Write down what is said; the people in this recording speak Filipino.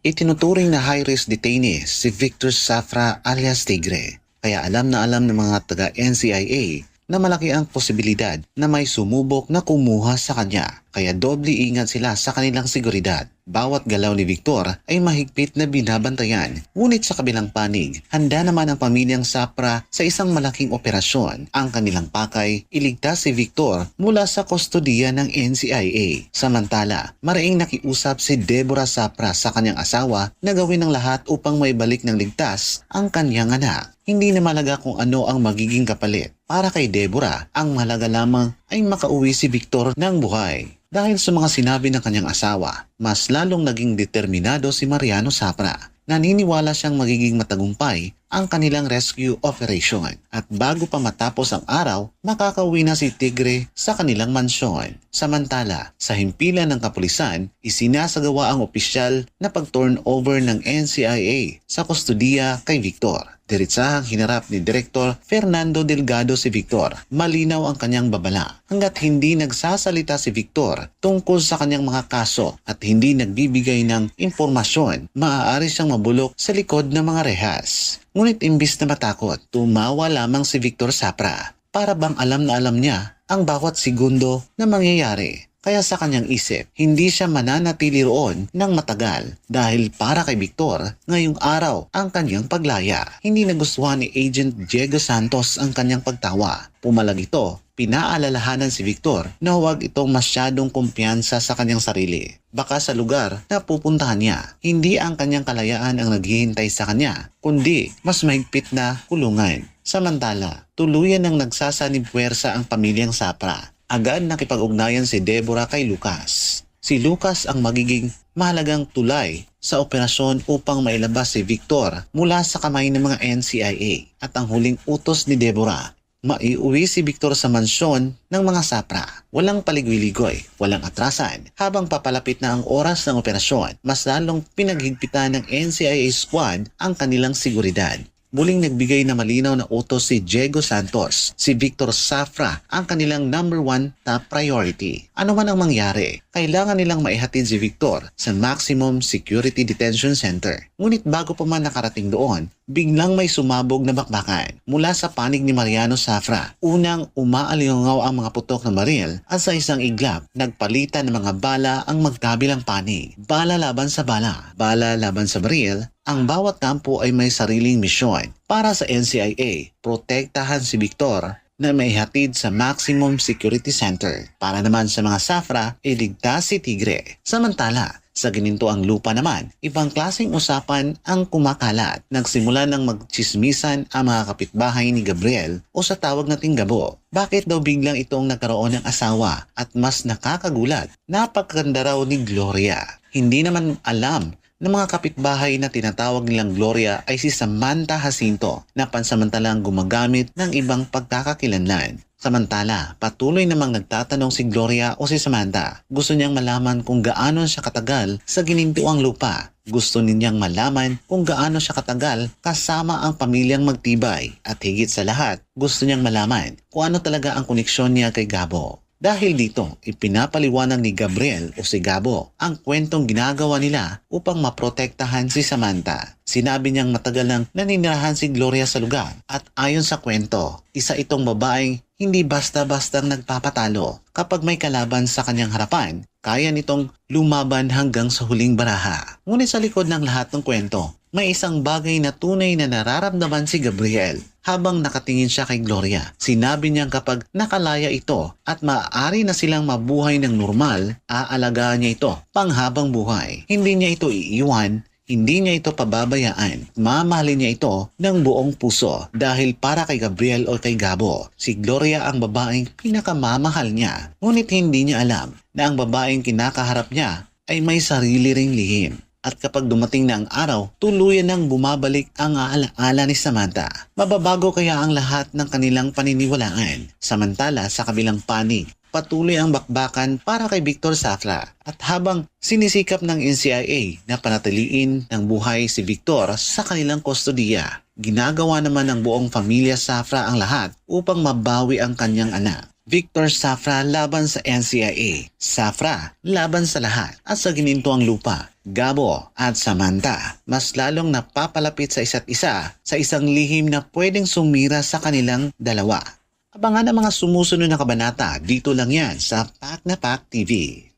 Itinuturing na high-risk detainee si Victor Safra alias Tigre. Kaya alam na alam ng mga taga-NCIA na malaki ang posibilidad na may sumubok na kumuha sa kanya. Kaya doble ingat sila sa kanilang seguridad. Bawat galaw ni Victor ay mahigpit na binabantayan. Ngunit sa kabilang panig, handa naman ang pamilyang Safra sa isang malaking operasyon. Ang kanilang pakay, iligtas si Victor mula sa kustodiya ng NCIA. Samantala, maraing nakiusap si Deborah Safra sa kanyang asawa na gawin ang lahat upang maibalik ng ligtas ang kanyang anak. Hindi na malaga kung ano ang magiging kapalit. Para kay Deborah, ang mahalaga lamang ay makauwi si Victor ng buhay. Dahil sa mga sinabi ng kanyang asawa, mas lalong naging determinado si Mariano Safra. Naniniwala siyang magiging matagumpay ang kanilang rescue operation. At bago pa matapos ang araw, makakauwi na si Tigre sa kanilang mansyon. Samantala, sa himpilan ng kapulisan, isinasagawa ang opisyal na pag-turn over ng NCIA sa kustodiya kay Victor. Diritsahang hinarap ni Direktor Fernando Delgado si Victor. Malinaw ang kanyang babala. Hanggat hindi nagsasalita si Victor tungkol sa kanyang mga kaso at hindi nagbibigay ng impormasyon, maaari siyang mabulok sa likod ng mga rehas. Ngunit imbis na matakot, tumawa lamang si Victor Safra. Para bang alam na alam niya ang bawat segundo na mangyayari. Kaya sa kanyang isip, hindi siya mananatili roon ng matagal dahil para kay Victor, ngayong araw ang kanyang paglaya. Hindi nagustuhan ni Agent Diego Santos ang kanyang pagtawa. Pumalag ito, pinaalalahanan si Victor na huwag itong masyadong kumpiyansa sa kanyang sarili. Baka sa lugar na pupuntahan niya, hindi ang kanyang kalayaan ang naghihintay sa kanya, kundi mas mahigpit na kulungan. Samantala, tuluyan ng nagsasanibpuwersa ang pamilyang Safra. Agad nakipag-ugnayan si Deborah kay Lucas. Si Lucas ang magiging mahalagang tulay sa operasyon upang mailabas si Victor mula sa kamay ng mga NCIA. At ang huling utos ni Deborah, maiuwi si Victor sa mansyon ng mga Safra. Walang paligwi-ligoy, walang atrasan. Habang papalapit na ang oras ng operasyon, mas lalong pinaghigpitan ng NCIA squad ang kanilang seguridad. Muling nagbigay na malinaw na utos si Diego Santos. Si Victor Safra ang kanilang #1 top priority. Ano man ang mangyari, kailangan nilang maihatid si Victor sa Maximum Security Detention Center. Ngunit bago pa man nakarating doon, biglang may sumabog na bakbakan mula sa panig ni Mariano Safra. Unang umaalingaw ang mga putok ng baril at sa isang iglap, nagpalitan ng mga bala ang magkabilang panig. Bala laban sa bala, bala laban sa baril. Ang bawat kampo ay may sariling misyon. Para sa NCIA, protektahan si Victor na maihatid sa Maximum Security Center. Para naman sa mga Safra, iligtas si Tigre. Samantala, sa ginintuang lupa naman, ibang klaseng usapan ang kumakalat. Nagsimula ng magchismisan ang mga kapitbahay ni Gabriel o sa tawag nating Gabo. Bakit daw biglang itong nagkaroon ng asawa? At mas nakakagulat, napakaganda raw ni Gloria. Hindi naman alam ng mga kapitbahay na tinatawag nilang Gloria ay si Samantha Jacinto na pansamantalang gumagamit ng ibang pagkakakilanlan. Samantala, patuloy namang nagtatanong si Gloria o si Samantha. Gusto niyang malaman kung gaano siya katagal sa ginintuang lupa. Gusto ninyang malaman kung gaano siya katagal kasama ang pamilyang magtibay. At higit sa lahat, gusto niyang malaman kung ano talaga ang koneksyon niya kay Gabo. Dahil dito, ipinapaliwanag ni Gabriel o si Gabo ang kwentong ginagawa nila upang maprotektahan si Samantha. Sinabi niyang matagal nang naninirahan si Gloria sa lugar at ayon sa kwento, isa itong babaeng hindi basta-bastang nagpapatalo. Kapag may kalaban sa kanyang harapan, kaya nitong lumaban hanggang sa huling baraha. Ngunit sa likod ng lahat ng kwento, may isang bagay na tunay na nararamdaman si Gabriel. Habang nakatingin siya kay Gloria, sinabi niyang kapag nakalaya ito at maaari na silang mabuhay ng normal, aalagaan niya ito panghabang buhay. Hindi niya ito iiwan, hindi niya ito pababayaan. Mamahalin niya ito ng buong puso dahil para kay Gabriel o kay Gabo, si Gloria ang babaeng pinakamamahal niya. Ngunit hindi niya alam na ang babaeng kinakaharap niya ay may sarili ring lihim. At kapag dumating na ang araw, tuluyan nang bumabalik ang alaala ni Samantha. Mababago kaya ang lahat ng kanilang paniniwalaan. Samantala sa kabilang panig, patuloy ang bakbakan para kay Victor Safra. At habang sinisikap ng NCIA na panatiliin ng buhay si Victor sa kanilang kustodiya, ginagawa naman ng buong pamilya Safra ang lahat upang mabawi ang kanyang anak. Victor Safra laban sa NCIA, Safra laban sa lahat. At sa ginintuang lupa, Gabo at Samantha mas lalong napapalapit sa isa't isa sa isang lihim na pwedeng sumira sa kanilang dalawa. Abangan ang mga sumusunod na kabanata dito lang yan sa Pak na Pak TV.